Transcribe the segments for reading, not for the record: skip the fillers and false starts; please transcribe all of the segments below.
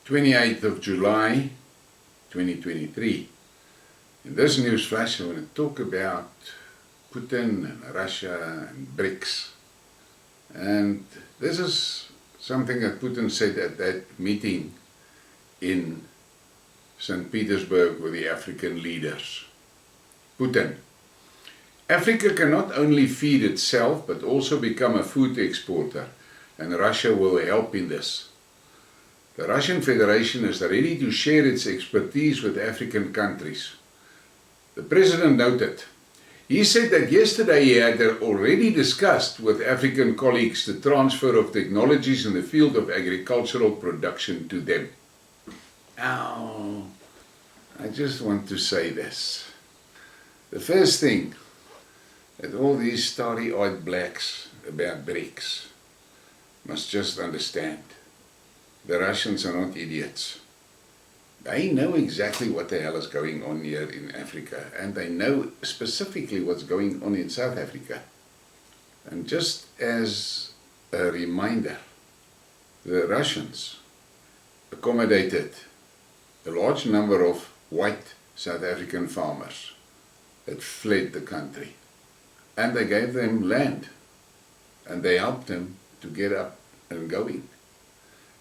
28th of July 2023. In this news flash I want to talk about Putin and Russia and BRICS. And this is something that Putin said at that meeting in St. Petersburg with the African leaders. Putin: Africa can not only feed itself but also become a food exporter, and Russia will help in this. The Russian Federation is ready to share its expertise with African countries. The president noted. He said that yesterday he had already discussed with African colleagues the transfer of technologies in the field of agricultural production to them. Now, I just want to say this. The first thing that all these starry-eyed blacks about BRICS must just understand. The Russians are not idiots. They know exactly what the hell is going on here in Africa, and they know specifically what's going on in South Africa. And just as a reminder, the Russians accommodated a large number of white South African farmers that fled the country, and they gave them land, and they helped them to get up and going.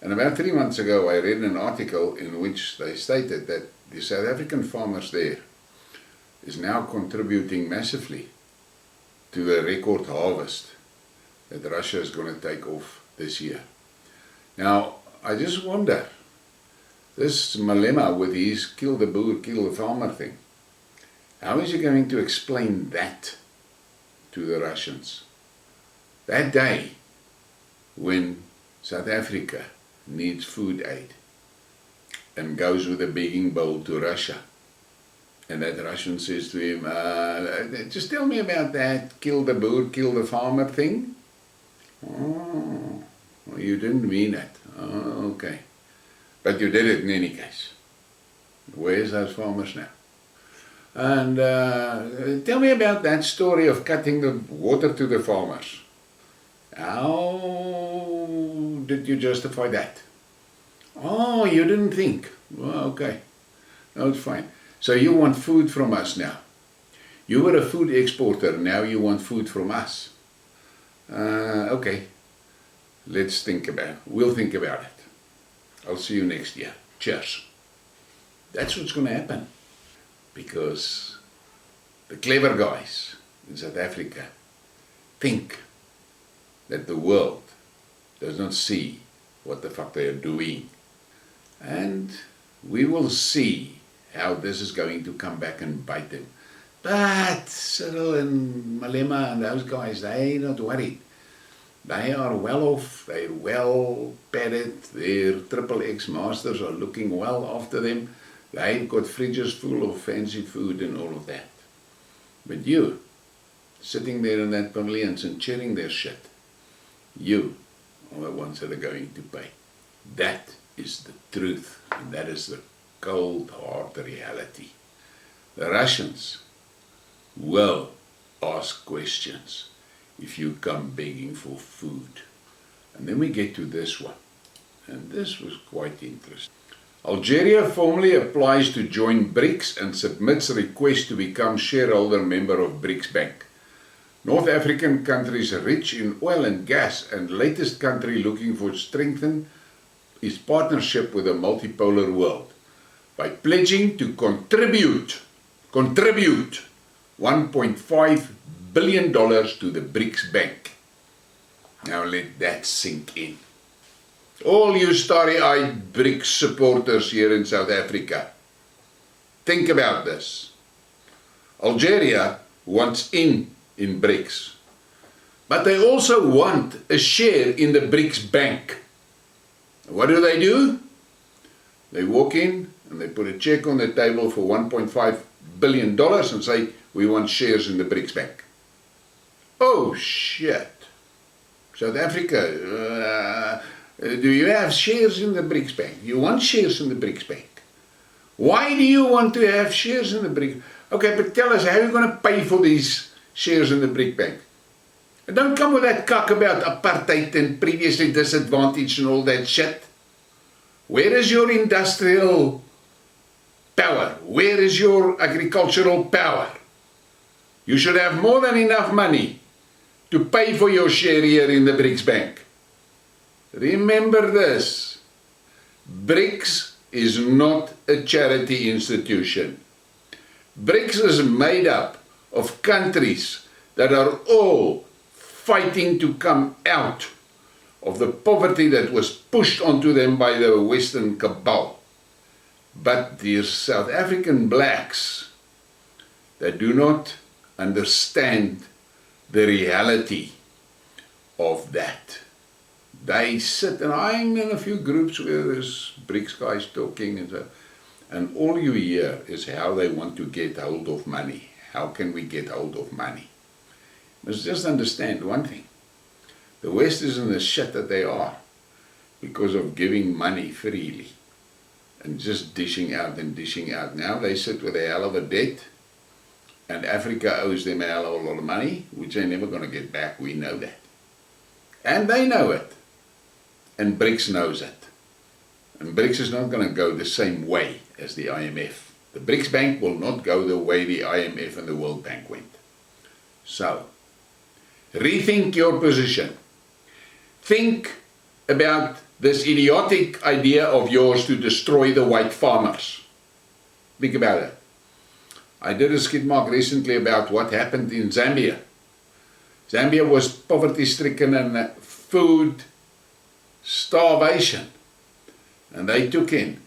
And about 3 months ago I read an article in which they stated that the South African farmers there is now contributing massively to the record harvest that Russia is going to take off this year. Now, I just wonder, this Malema with his kill the boer, kill the farmer thing, how is he going to explain that to the Russians? That day when South Africa needs food aid and goes with a begging bowl to Russia, and that Russian says to him, just tell me about that kill the boer, kill the farmer thing. Oh, well, you didn't mean it. Oh, okay. But you did it in any case. Where's those farmers now? And tell me about that story of cutting the water to the farmers. How did you justify that? Oh, you didn't think. Well, okay. No, it's fine. So you want food from us now. You were a food exporter, now you want food from us. Okay. We'll think about it. I'll see you next year. Cheers. That's what's going to happen. Because the clever guys in South Africa think that the world does not see what the fuck they are doing. And we will see how this is going to come back and bite them. But Cyril and Malema and those guys, they're not worried. They are well off, they're well padded, their XXX masters are looking well after them. They've got fridges full of fancy food and all of that. But you, sitting there in that pavilions and cheering their shit, you are the ones that are going to pay. That is the truth, and that is the cold, hard reality. The Russians will ask questions if you come begging for food. And then we get to this one, and this was quite interesting. Algeria formally applies to join BRICS and submits a request to become shareholder member of BRICS Bank. North African countries rich in oil and gas and latest country looking for strengthen its partnership with a multipolar world by pledging to contribute $1.5 billion to the BRICS Bank. Now let that sink in. All you starry-eyed BRICS supporters here in South Africa, think about this. Algeria wants in BRICS, but they also want a share in the BRICS Bank. What do? They walk in and they put a check on the table for $1.5 billion and say, we want shares in the BRICS Bank. Oh shit. South Africa, do you have shares in the BRICS Bank? You want shares in the BRICS Bank? Why do you want to have shares in the BRICS? Okay, but tell us, how are you going to pay for these shares in the BRICS Bank? And don't come with that cock about apartheid and previously disadvantaged and all that shit. Where is your industrial power? Where is your agricultural power? You should have more than enough money to pay for your share here in the BRICS Bank. Remember this, BRICS is not a charity institution. BRICS is made up of countries that are all fighting to come out of the poverty that was pushed onto them by the Western cabal. But the South African blacks that do not understand the reality of that. They sit, and I'm in a few groups where there's BRICS guys talking, and all you hear is how they want to get hold of money. How can we get hold of money? You must just understand one thing. The West is in the shit that they are because of giving money freely and just dishing out and dishing out. Now they sit with a hell of a debt, and Africa owes them a hell of a lot of money, which they're never going to get back. We know that. And they know it. And BRICS knows it. And BRICS is not going to go the same way as the IMF. The BRICS Bank will not go the way the IMF and the World Bank went. So, rethink your position. Think about this idiotic idea of yours to destroy the white farmers. Think about it. I did a Skidmark recently about what happened in Zambia. Zambia was poverty-stricken and food starvation. And they took in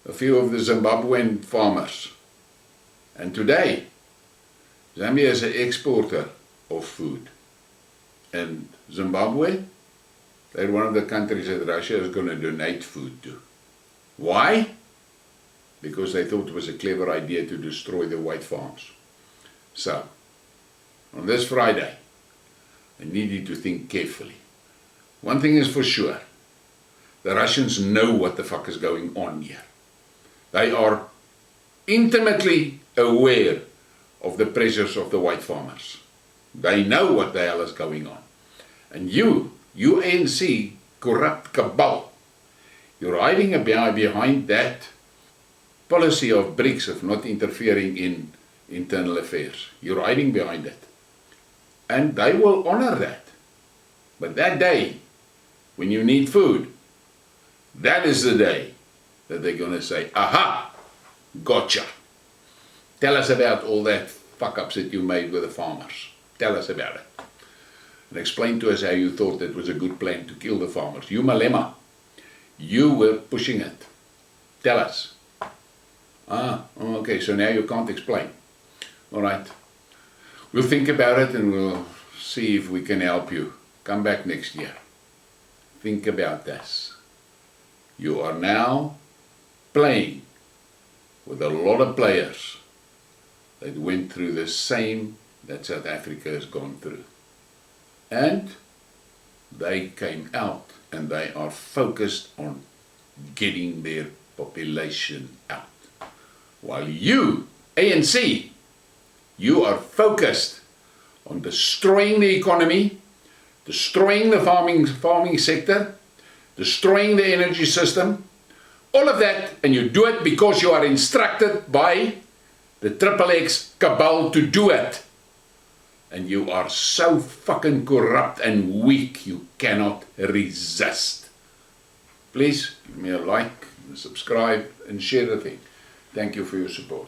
a few of the Zimbabwean farmers. And today, Zambia is an exporter of food. And Zimbabwe, they're one of the countries that Russia is going to donate food to. Why? Because they thought it was a clever idea to destroy the white farms. So, on this Friday, I need you to think carefully. One thing is for sure, the Russians know what the fuck is going on here. They are intimately aware of the pressures of the white farmers. They know what the hell is going on. And you ANC, corrupt cabal, you're hiding behind that policy of BRICS of not interfering in internal affairs. You're hiding behind it. And they will honor that. But that day, when you need food, that is the day that they're going to say, aha, gotcha. Tell us about all that fuck-ups that you made with the farmers. Tell us about it. And explain to us how you thought it was a good plan to kill the farmers. You Malema, you were pushing it. Tell us. Okay, so now you can't explain. All right. We'll think about it and we'll see if we can help you. Come back next year. Think about this. You are now playing with a lot of players that went through the same that South Africa has gone through. And they came out and they are focused on getting their population out. While you, ANC, you are focused on destroying the economy, destroying the farming sector, destroying the energy system, all of that, and you do it because you are instructed by the XXX cabal to do it. And you are so fucking corrupt and weak, you cannot resist. Please give me a like, subscribe, and share the thing. Thank you for your support.